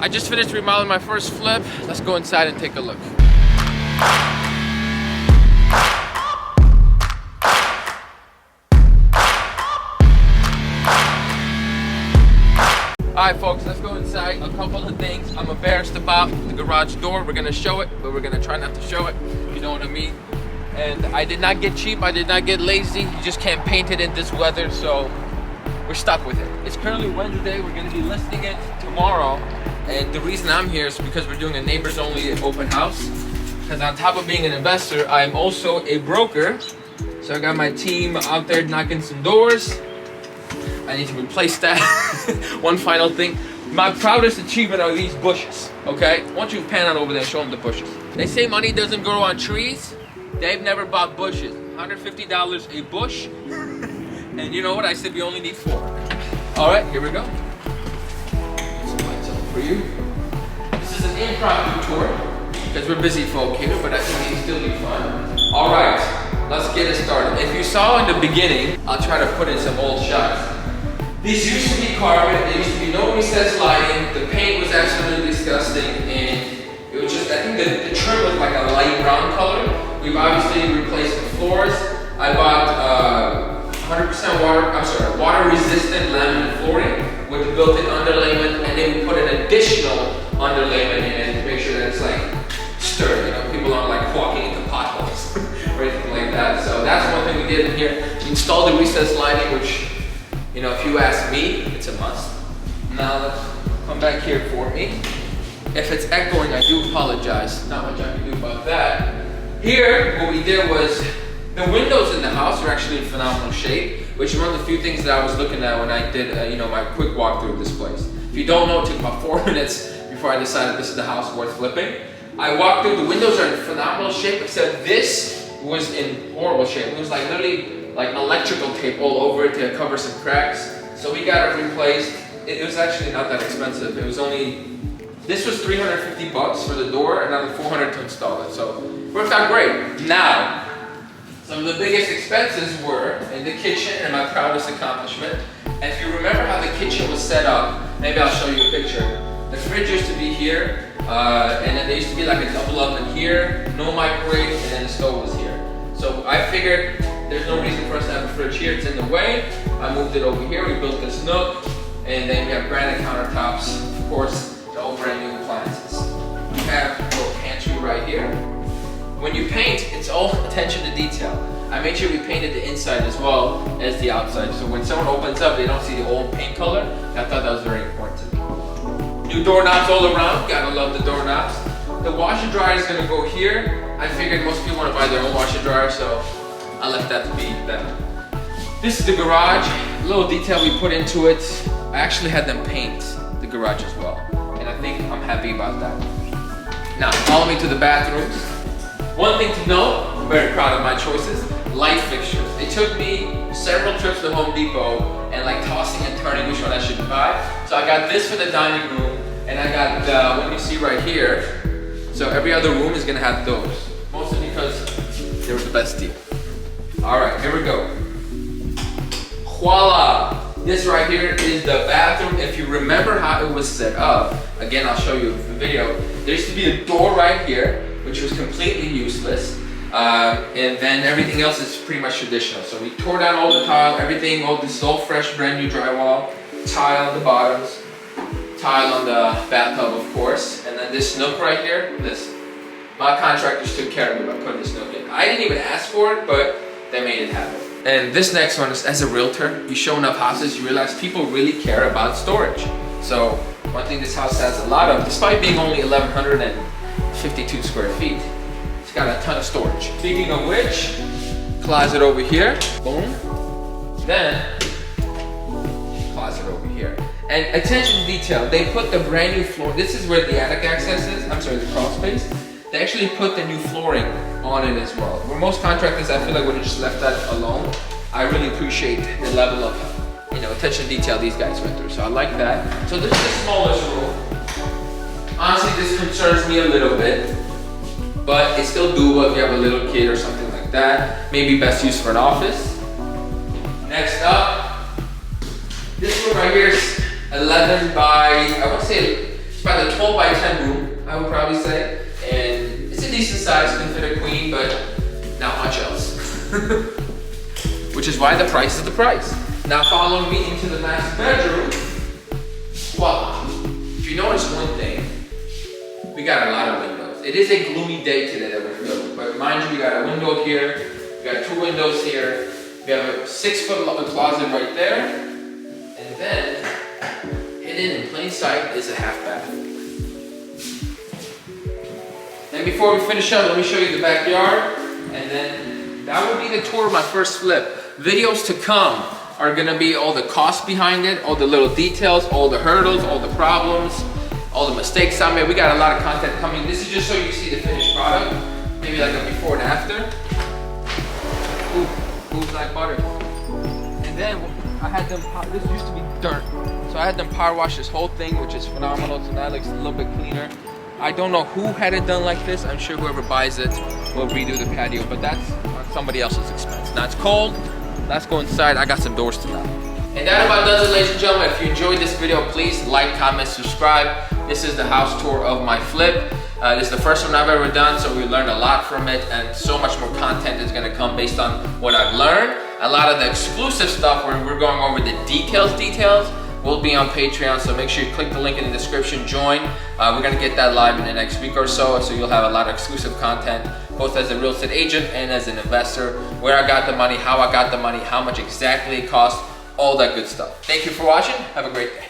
I just finished remodeling my first flip. Let's go inside and take a look. Alright folks, let's go inside. A couple of things I'm embarrassed about. The garage door, we're gonna show it, but we're gonna try not to show it. You know what I mean? And I did not get cheap, I did not get lazy. You just can't paint it in this weather, so we're stuck with it. It's currently Wednesday, we're gonna be listing it tomorrow. And the reason I'm here is because we're doing a neighbors only open house. Because on top of being an investor, I'm also a broker. So I got my team out there knocking some doors. I need to replace that. One final thing. My proudest achievement are these bushes, okay? Why don't you pan on over there and show them the bushes. They say money doesn't grow on trees. They've never bought bushes. $150 a bush. And you know what? I said we only need 4. All right, here we go. Some lights on for you. This is an impromptu tour because we're busy folk here, but I think it'll still be fun. All right, let's get it started. If you saw in the beginning, I'll try to put in some old shots. These used to be carpet, there used to be no recessed lighting, the paint was absolutely disgusting, and it was just, I think the trim was like a light brown color. We've obviously replaced the floors. I bought 100% water resistant laminate flooring with the built-in underlayment, and then we put an additional underlayment in it to make sure that it's like sturdy, you know, people aren't like walking into potholes or anything like that. So that's one thing we did in here. We installed the recessed lighting, which, you know, if you ask me, it's a must. Now let's come back here for me. If it's echoing, I do apologize. Not much I can do about that. Here, what we did was, the windows in the house are actually in phenomenal shape, which is one of the few things that I was looking at when I did, you know, my quick walkthrough of this place. If you don't know, it took about 4 minutes before I decided this is the house worth flipping. I walked through, the windows are in phenomenal shape, except this was in horrible shape. It was like literally like electrical tape all over it to cover some cracks. So we got it replaced. It was actually not that expensive. It was only, this was $350 for the door and another $400 to install it. So it worked out great. Now, some of the biggest expenses were in the kitchen, and my proudest accomplishment. And if you remember how the kitchen was set up, maybe I'll show you a picture. The fridge used to be here, and then there used to be like a double oven here, no microwave, and then the stove was here. So I figured there's no reason for us to have a fridge here, it's in the way. I moved it over here, we built this nook, and then we have granite countertops, of course, to all brand new appliances. We have a little pantry right here. When you paint, it's all attention to detail. I made sure we painted the inside as well as the outside, so when someone opens up, they don't see the old paint color. I thought that was very important to me. New doorknobs all around, gotta love the doorknobs. The washer dryer is gonna go here. I figured most people want to buy their own washer dryer, so I left that to be them. This is the garage. A little detail we put into it. I actually had them paint the garage as well, and I think I'm happy about that. Now, follow me to the bathrooms. One thing to note, I'm very proud of my choices, light fixtures. It took me several trips to Home Depot and like tossing and turning which one I should buy. So I got this for the dining room, and I got the one you see right here. So every other room is gonna have those, mostly because they were the best deal. All right, here we go. Voila! This right here is the bathroom. If you remember how it was set up, again, I'll show you the video. There used to be a door right here, which was completely useless. And then everything else is pretty much traditional. So we tore down all the tile, everything, this is all fresh, brand new drywall, tile on the bottoms, tile on the bathtub, of course. And then this nook right here, my contractors took care of me by putting this nook in. I didn't even ask for it, but they made it happen. And this next one is, as a realtor, you show enough houses, you realize people really care about storage. So one thing this house has a lot of, despite being only 1,152 square feet, it's got a ton of storage. Speaking of which, closet over here, boom. Then, closet over here. And attention to detail, they put the brand new floor, this is where the attic access is, I'm sorry, the crawl space. They actually put the new flooring on it as well. Where most contractors, I feel like, would have just left that alone. I really appreciate the level of, you know, attention to detail these guys went through. So I like that. So this is the smallest room. Honestly, this concerns me a little bit, but it's still doable if you have a little kid or something like that. Maybe best used for an office. Next up, this room right here is 11 by, I want to say It's about a 12 by 10 room, I would probably say. And it's a decent size, can fit a queen, but not much else. Which is why the price is the price. Now following me into the master bedroom, voila. If you notice one thing, we got a lot of windows. It is a gloomy day today that we're filming, but mind you, we got a window here, we got 2 windows here, we have a 6-foot closet right there, and then hidden in plain sight is a half bath. And before we finish up, let me show you the backyard, and then that would be the tour of my first flip. Videos to come are gonna be all the costs behind it, all the little details, all the hurdles, all the problems, all the mistakes I made. We got a lot of content coming. This is just so you see the finished product, maybe like a before and after. Ooh, moves like butter. And then I had them, this used to be dirt. So I had them power wash this whole thing, which is phenomenal. So now it looks a little bit cleaner. I don't know who had it done like this. I'm sure whoever buys it will redo the patio, but that's on somebody else's expense. Now it's cold. Let's go inside. I got some doors to knock. And that about does it, ladies and gentlemen. If you enjoyed this video, please like, comment, subscribe. This is the house tour of my flip. This is the first one I've ever done, so we learned a lot from it, and so much more content is gonna come based on what I've learned. A lot of the exclusive stuff where we're going over the details will be on Patreon, so make sure you click the link in the description, join. We're gonna get that live in the next week or so you'll have a lot of exclusive content, both as a real estate agent and as an investor, where I got the money, how I got the money, how much exactly it cost, all that good stuff. Thank you for watching. Have a great day.